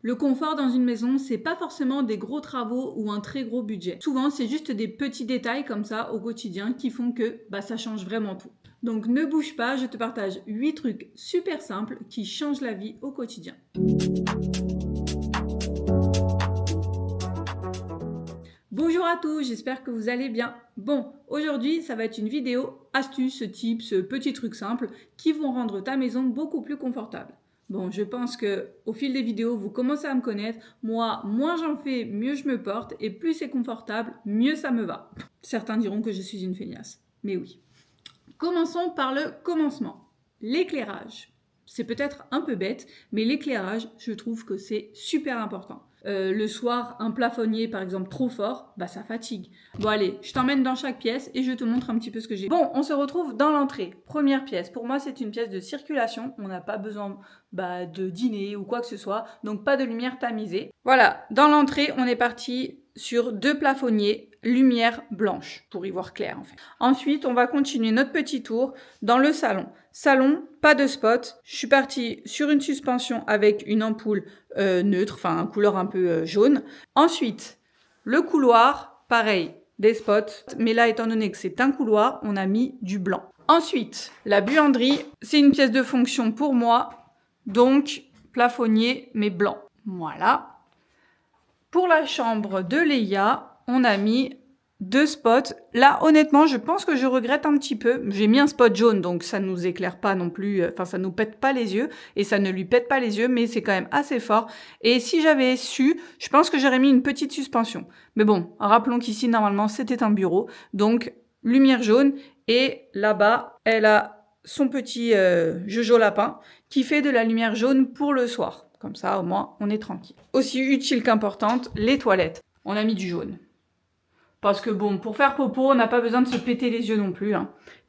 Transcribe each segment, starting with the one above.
Le confort dans une maison, c'est pas forcément des gros travaux ou un très gros budget. Souvent, c'est juste des petits détails comme ça au quotidien qui font que ça change vraiment tout. Donc ne bouge pas, je te partage 8 trucs super simples qui changent la vie au quotidien. Bonjour à tous, j'espère que vous allez bien. Bon, aujourd'hui, ça va être une vidéo astuces, tips, petits trucs simples qui vont rendre ta maison beaucoup plus confortable. Bon, je pense que au fil des vidéos, vous commencez à me connaître. Moi, moins j'en fais, mieux je me porte et plus c'est confortable, mieux ça me va. Certains diront que je suis une feignasse, mais oui. Commençons par le commencement. L'éclairage. C'est peut-être un peu bête, mais l'éclairage, je trouve que c'est super important. Le soir, un plafonnier, par exemple, trop fort, ça fatigue. Bon allez, je t'emmène dans chaque pièce et je te montre un petit peu ce que j'ai. Bon, on se retrouve dans l'entrée. Première pièce. Pour moi, c'est une pièce de circulation. On n'a pas besoin de dîner ou quoi que ce soit, donc pas de lumière tamisée. Voilà, dans l'entrée, on est parti sur 2 plafonniers, lumière blanche, pour y voir clair en fait. Ensuite, on va continuer notre petit tour dans le salon. Salon, pas de spot. Je suis partie sur une suspension avec une ampoule neutre, enfin couleur un peu jaune. Ensuite, le couloir, pareil, des spots. Mais là, étant donné que c'est un couloir, on a mis du blanc. Ensuite, la buanderie, c'est une pièce de fonction pour moi. Donc, plafonnier, mais blanc. Voilà. Pour la chambre de Léa, on a mis 2 spots. Là, honnêtement, je pense que je regrette un petit peu. J'ai mis un spot jaune, donc ça ne nous éclaire pas non plus. Enfin, ça ne nous pète pas les yeux. Et ça ne lui pète pas les yeux, mais c'est quand même assez fort. Et si j'avais su, je pense que j'aurais mis une petite suspension. Mais bon, rappelons qu'ici, normalement, c'était un bureau. Donc, lumière jaune. Et là-bas, elle a son petit Jojo lapin qui fait de la lumière jaune pour le soir. Comme ça, au moins, on est tranquille. Aussi utile qu'importante, les toilettes. On a mis du jaune. Parce que bon, pour faire popo, on n'a pas besoin de se péter les yeux non plus.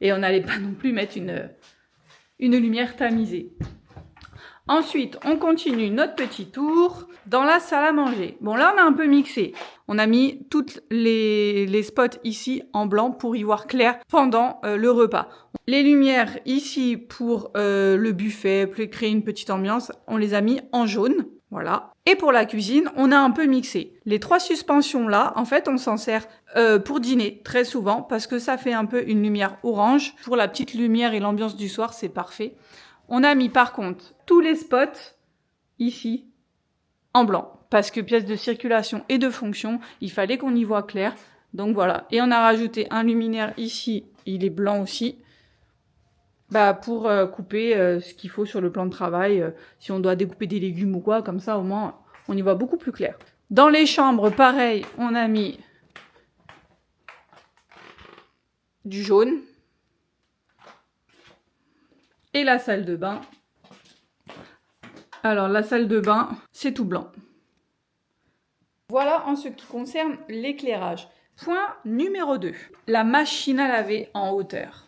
Et on n'allait pas non plus mettre une lumière tamisée. Ensuite, on continue notre petit tour dans la salle à manger. Bon, là, on a un peu mixé. On a mis toutes les spots ici en blanc pour y voir clair pendant le repas. Les lumières ici pour le buffet, pour créer une petite ambiance, on les a mis en jaune. Voilà. Et pour la cuisine, on a un peu mixé. Les 3 suspensions là, en fait, on s'en sert pour dîner très souvent parce que ça fait un peu une lumière orange. Pour la petite lumière et l'ambiance du soir, c'est parfait. On a mis par contre tous les spots ici en blanc parce que pièce de circulation et de fonction, il fallait qu'on y voit clair. Donc voilà. Et on a rajouté un luminaire ici, il est blanc aussi. Pour couper ce qu'il faut sur le plan de travail, si on doit découper des légumes ou quoi, comme ça au moins on y voit beaucoup plus clair. Dans les chambres, pareil, on a mis du jaune. Et la salle de bain. Alors la salle de bain, c'est tout blanc. Voilà en ce qui concerne l'éclairage. Point numéro 2, la machine à laver en hauteur.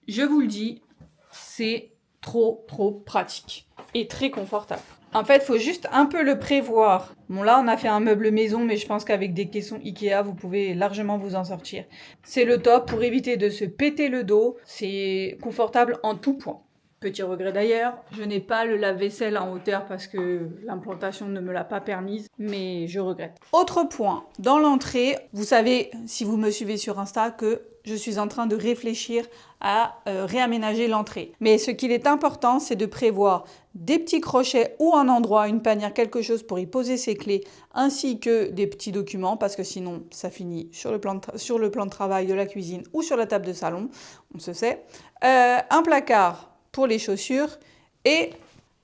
Je vous le dis, c'est trop pratique et très confortable. En fait, il faut juste un peu le prévoir. Bon, là, on a fait un meuble maison, mais je pense qu'avec des caissons Ikea, vous pouvez largement vous en sortir. C'est le top pour éviter de se péter le dos. C'est confortable en tout point. Petit regret d'ailleurs, je n'ai pas le lave-vaisselle en hauteur parce que l'implantation ne me l'a pas permise, mais je regrette. Autre point, dans l'entrée, vous savez, si vous me suivez sur Insta, que je suis en train de réfléchir à réaménager l'entrée. Mais ce qu'il est important, c'est de prévoir des petits crochets ou un endroit, une panière, quelque chose pour y poser ses clés, ainsi que des petits documents, parce que sinon, ça finit sur le plan de travail de la cuisine ou sur la table de salon, on se sait. Un placard pour les chaussures et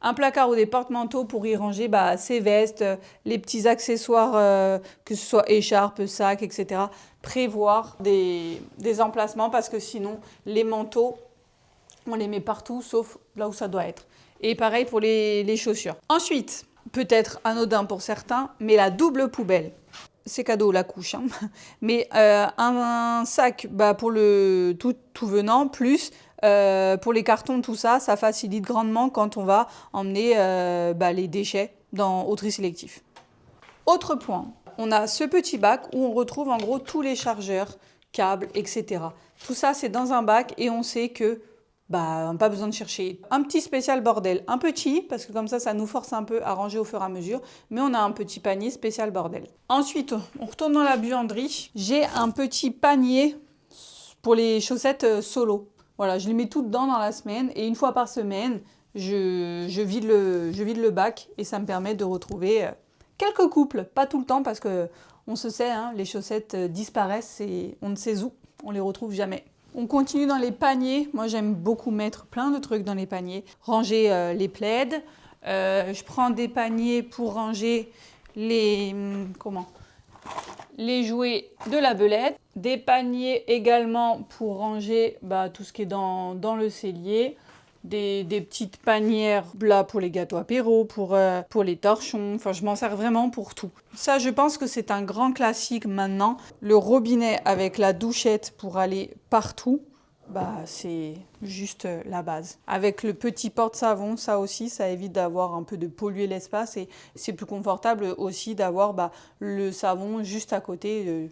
un placard ou des porte-manteaux pour y ranger ses vestes, les petits accessoires, que ce soit écharpes, sacs, etc. Prévoir des emplacements parce que sinon, les manteaux, on les met partout sauf là où ça doit être. Et pareil pour les chaussures. Ensuite, peut-être anodin pour certains, mais la double poubelle. C'est cadeau la couche, mais un sac pour le tout venant, plus pour les cartons, tout ça, ça facilite grandement quand on va emmener les déchets au tri sélectif. Autre point, on a ce petit bac où on retrouve en gros tous les chargeurs, câbles, etc. Tout ça, c'est dans un bac et on sait que pas besoin de chercher. Un petit spécial bordel, un petit, parce que comme ça nous force un peu à ranger au fur et à mesure, mais on a un petit panier spécial bordel. Ensuite, on retourne dans la buanderie. J'ai un petit panier pour les chaussettes solo. Voilà, je les mets toutes dedans dans la semaine et une fois par semaine, je vide le bac et ça me permet de retrouver quelques couples. Pas tout le temps parce que on se sait, hein, les chaussettes disparaissent et on ne sait où, on les retrouve jamais. On continue dans les paniers. Moi, j'aime beaucoup mettre plein de trucs dans les paniers. Ranger les plaids. Je prends des paniers pour ranger les jouets de la belette. Des paniers également pour ranger tout ce qui est dans le cellier. Des petites panières là pour les gâteaux apéro, pour les torchons. Enfin, je m'en sers vraiment pour tout. Ça, je pense que c'est un grand classique maintenant. Le robinet avec la douchette pour aller partout, c'est juste la base. Avec le petit porte-savon, ça aussi, ça évite d'avoir un peu de polluer l'espace et c'est plus confortable aussi d'avoir le savon juste à côté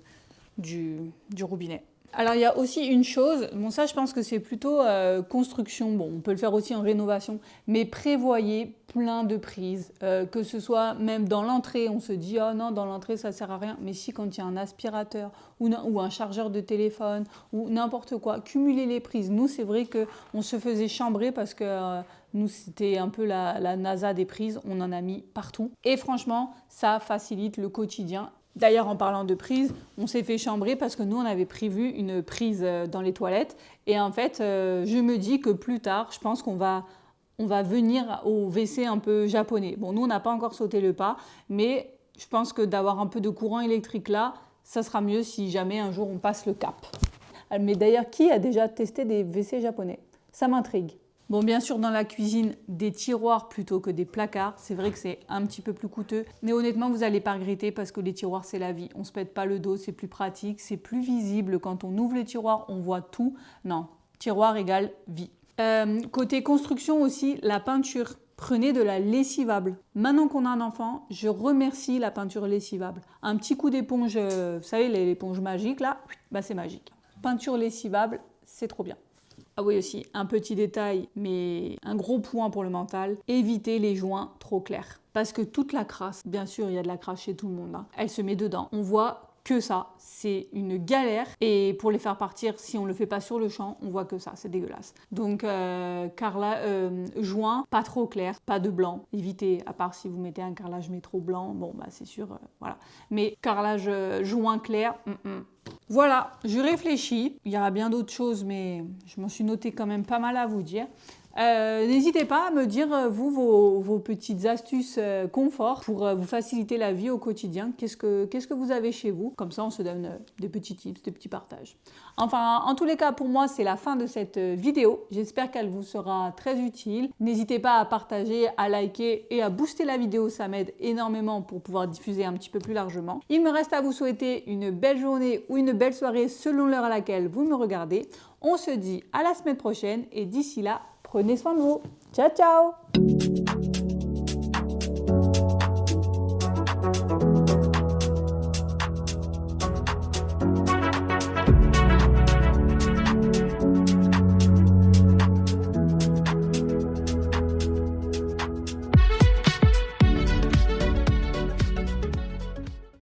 du robinet. Alors, il y a aussi une chose, ça je pense que c'est plutôt construction, on peut le faire aussi en rénovation, mais prévoyez plein de prises, que ce soit même dans l'entrée, on se dit « Oh non, dans l'entrée ça sert à rien », mais si quand il y a un aspirateur ou un chargeur de téléphone ou n'importe quoi, cumulez les prises. Nous, c'est vrai qu'on se faisait chambrer parce que nous, c'était un peu la NASA des prises, on en a mis partout. Et franchement, ça facilite le quotidien. D'ailleurs, en parlant de prise, on s'est fait chambrer parce que nous, on avait prévu une prise dans les toilettes. Et en fait, je me dis que plus tard, je pense qu'on va venir au WC un peu japonais. Bon, nous, on n'a pas encore sauté le pas, mais je pense que d'avoir un peu de courant électrique là, ça sera mieux si jamais un jour on passe le cap. Mais d'ailleurs, qui a déjà testé des WC japonais? Ça m'intrigue. Bon, bien sûr, dans la cuisine, des tiroirs plutôt que des placards. C'est vrai que c'est un petit peu plus coûteux. Mais honnêtement, vous n'allez pas regretter parce que les tiroirs, c'est la vie. On ne se pète pas le dos, c'est plus pratique, c'est plus visible. Quand on ouvre les tiroirs, on voit tout. Non, tiroir égale vie. Côté construction aussi, la peinture. Prenez de la lessivable. Maintenant qu'on a un enfant, je remercie la peinture lessivable. Un petit coup d'éponge, vous savez, l'éponge magique là, c'est magique. Peinture lessivable, c'est trop bien. Ah oui aussi, un petit détail, mais un gros point pour le mental, évitez les joints trop clairs. Parce que toute la crasse, bien sûr il y a de la crasse chez tout le monde, hein, elle se met dedans. On voit que ça, c'est une galère. Et pour les faire partir, si on ne le fait pas sur le champ, on voit que ça, c'est dégueulasse. Donc joint, pas trop clair, pas de blanc. Évitez, à part si vous mettez un carrelage métro blanc, c'est sûr, voilà. Mais carrelage joint clair, Voilà, je réfléchis. Il y aura bien d'autres choses, mais je m'en suis noté quand même pas mal à vous dire. N'hésitez pas à me dire, vous, vos petites astuces confort pour vous faciliter la vie au quotidien. Qu'est-ce que vous avez chez vous? Comme ça, on se donne des petits tips, des petits partages. Enfin, en tous les cas, pour moi, c'est la fin de cette vidéo. J'espère qu'elle vous sera très utile. N'hésitez pas à partager, à liker et à booster la vidéo. Ça m'aide énormément pour pouvoir diffuser un petit peu plus largement. Il me reste à vous souhaiter une belle journée ou une belle soirée selon l'heure à laquelle vous me regardez. On se dit à la semaine prochaine et d'ici là, prenez soin de vous. Ciao, ciao!